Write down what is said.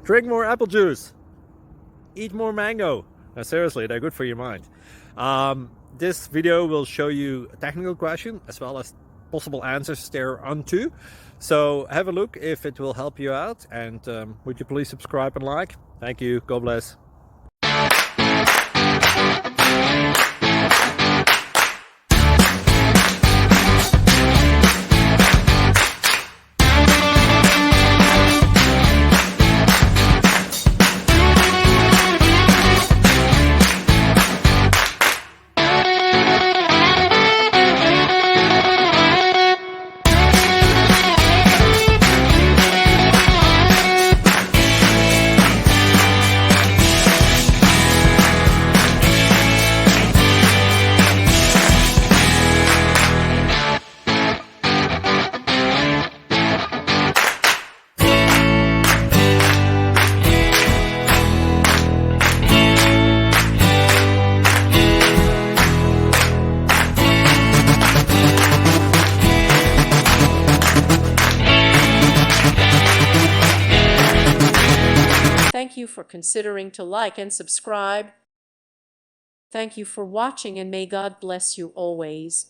Drink more apple juice. Eat more mango. Now, seriously, they're good for your mind. This video will show you a technical question as well as possible answers thereunto. So have a look if it will help you out, and would you please subscribe and like? Thank you. God bless. Thank you for considering to like and subscribe. Thank you for watching, and may God bless you always.